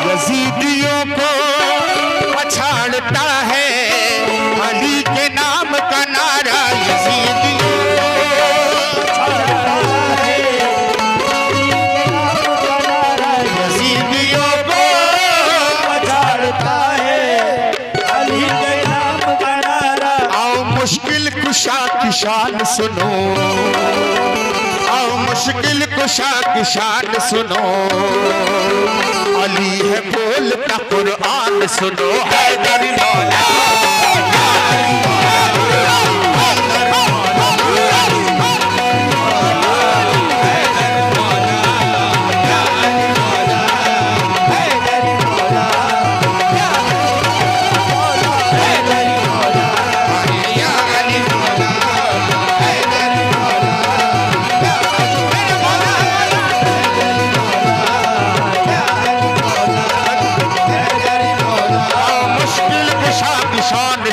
यजीदियों को पछाड़ता है अली के नाम का नारा। यजीदियों को पछाड़ता है अली के नाम का नारा। आओ मुश्किल कुशा की शान सुनो, मुश्किल कुशा की शान सुनो, अली है बोलता कुरान सुनो। हैदर मौला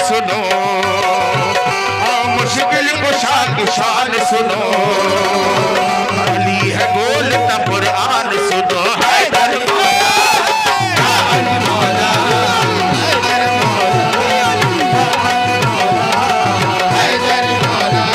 सुनो, मुश्किल कुशा की शान सुनो, अली है बोलता कुरान सुनो। हैदर मौला हैदर मौला हैदर मौला हैदर मौला।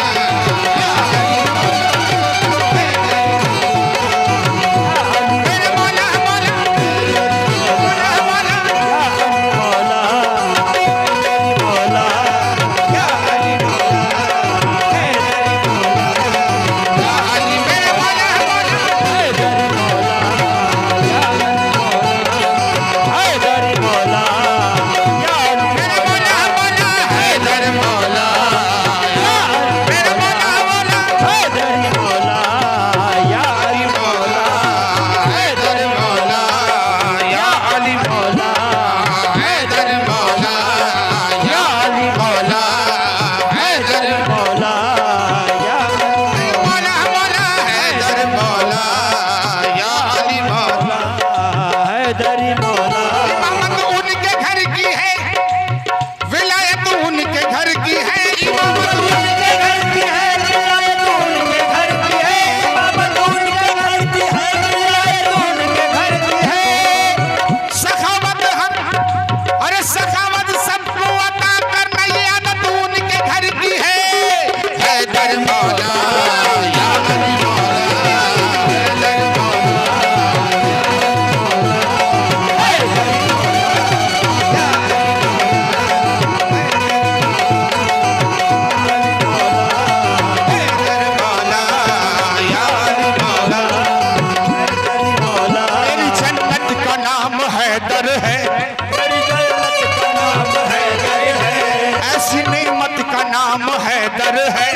हैदर है।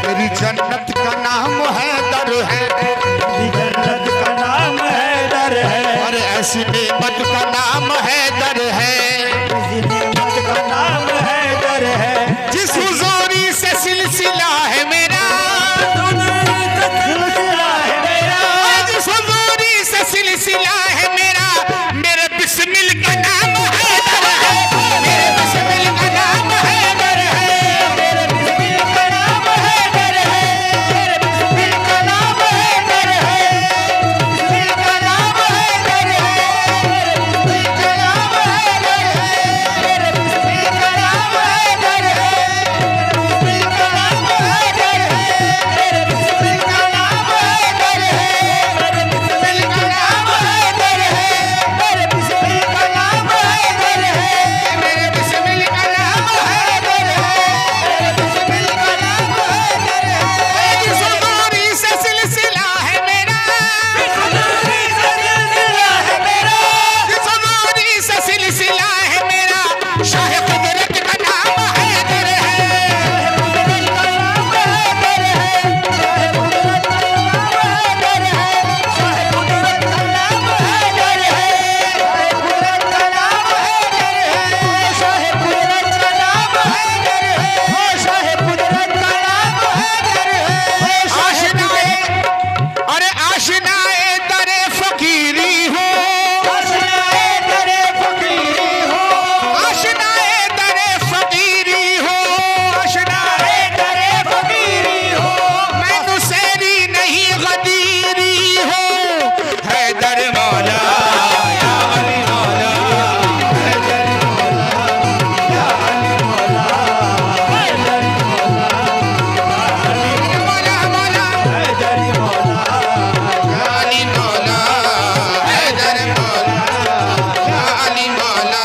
मेरी जन्नत का नाम हैदर है। जन्नत का नाम हैदर है। और ऐसी नेमत का नाम हैदर है। नेमत का नाम हैदर है। जिस हुजूरी से सिलसिला है मेरा, जिस हुजूरी से सिलसिला है मेरा, मेरे बिस्मिल का नाम हैदर है। मेरे बिस्मिल का नाम हैदर है। मेरे बिस्मिल का नाम हैदर है। मेरे बिस्मिल का नाम हैदर है। बिस्मिल का नाम हैदर है। मेरे बिस्मिल का नाम हैदर है। मेरे बिस्मिल का नाम हैदर है। बिस्मिल का नाम हैदर है। मेरे बिस्मिल का नाम हैदर है। मेरे बिस्मिल का नाम हैदर है। मेरे बिस्मिल का नाम हैदर है। मेरे बिस्मिल का नाम हैदर है। मेरे बिस्मिल का नाम हैदर है। जिस हुजूरी से सिलसिला है मेरा, जिस हुजूरी से सिलसिला है मेरा, जिस हुजूरी से सिलसिला है मेरा, शाह कुदरत का नाम हैदर है। कुदरत का नाम हैदर है। शाह कुदरत का नाम हैदर है। शाह कुदरत का नाम हैदर है। शाह कुदरत का नाम हैदर है। शाह कुदरत का नाम हैदर है। हो शाह कुदरत का नाम हैदर है। आशनाए, अरे आशनाए दरे फकीरी हो, आशनाए दरे फकीरी हो। आशनाए दरे फकीरी हो, आशनाए दरे फकीरी हो। मैं नुसेरी नहीं गदीरी हो। हैदर मौला या अली मौला, हैदर मौला या अली मौला। हैदर मौला मौला हैदर मौला या अली मौला, हैदर मौला या अली मौला।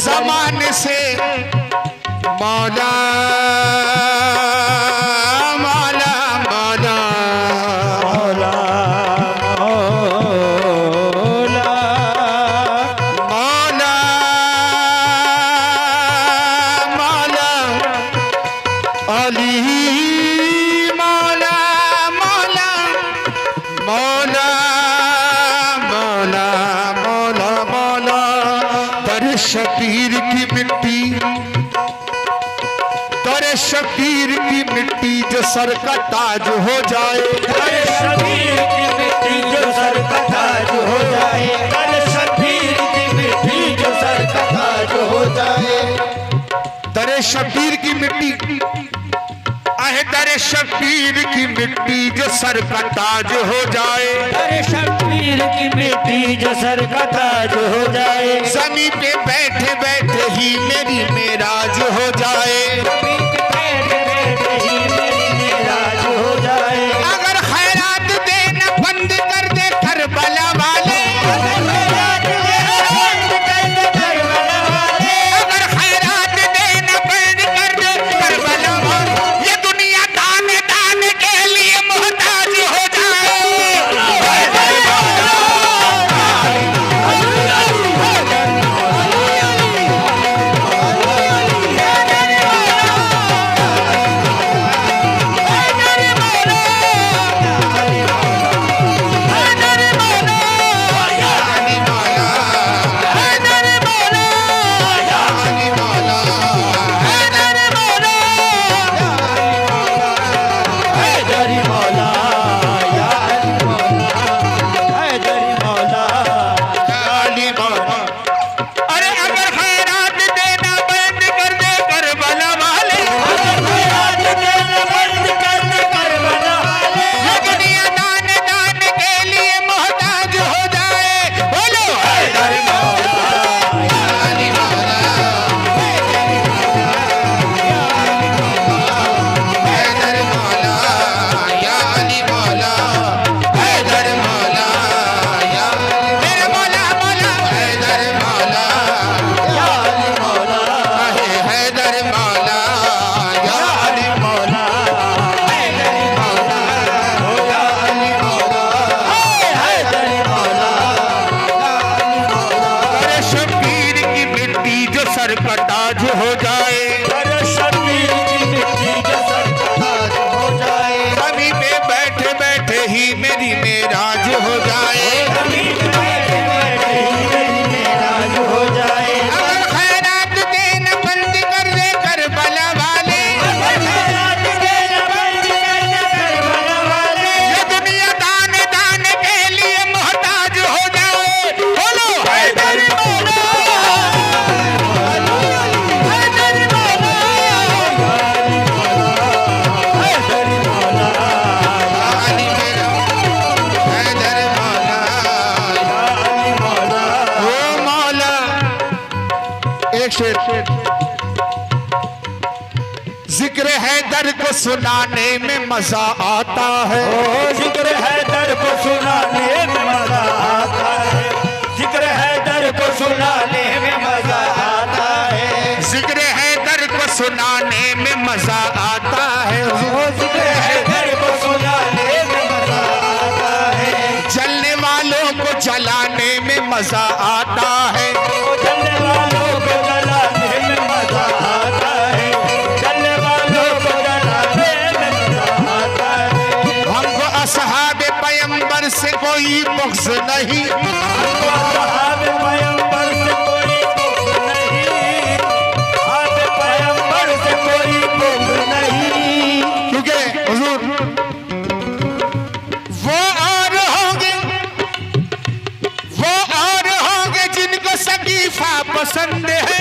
ज़माने से मौला मौला मौला मौला मौला मौला मौला अली मौला मौला मौला मौला मौला मौला। तेरे शबीर की मिट्टी, तेरे शबीर की मिट्टी जो सर का ताज हो जाए। अरे शबीर की मिट्टी जो सर का ताज हो जाए। अरे शबीर की मिट्टी जो सर का ताज हो जाए। तेरे शबीर की मिट्टी, आहे तेरे शबीर की मिट्टी जो सर का ताज हो जाए। अरे शबीर की मिट्टी जो सर का ताज हो जाए। ज़मीं पे बैठे बैठे ही मेरी मेराज हो जाए। बैठे बैठे ही मेरी मेराज हो जाए। अगर खैरात देना बंद कर दे करबला वाले, अगर खैरात देना बंद कर दे करबला वाले, ये दुनिया दान दान के लिए मोहताज हो जाए। सर कटा राज हो जाए, अरे शबीर की मिट्टी के सरताज हो जाए, कभी पे बैठे बैठे ही मेरी मेराज हो जाए। कभी बैठे बैठे ही मेरी राज हो जाए, अगर खैरात देना बंद कर दे करबला वाले, खैरात देना बंद कर दे करबला वाले, ये दुनिया दान दान के लिए मोहताज हो जाए। बोलो हैदर मौला, हैदर मौला, हैदर मौला, अली मेरा हैदर मौला, अली मौला, ओ मौला। एक शेर, जिक्र हैदर को सुनाने में मजा आता है, ओ जिक्र हैदर को सुनाने में मजा आता है, जिक्र हैदर को सुनाने में मजा आता है, जिक्र हैदर को सुनाने में मजा आता है, ओ जिक्र हैदर को सुनाने में मजा आता है, जलने वालों को जलाने में मजा आता है, ओ जलने वालों को जलाने में मजा आता है, जलने वालों को जलाने में मजा आता है, हमको असहाबे पैगंबर से कोई बुग़्ज़ नहीं, हमको सहाबे पैगंबर से कोई बुग़्ज़ नहीं, सहाबे पैगंबर से कोई बुग़्ज़ नहीं, क्योंकि हुजूर वो और होंगे जिनको सकीफा पसंद है,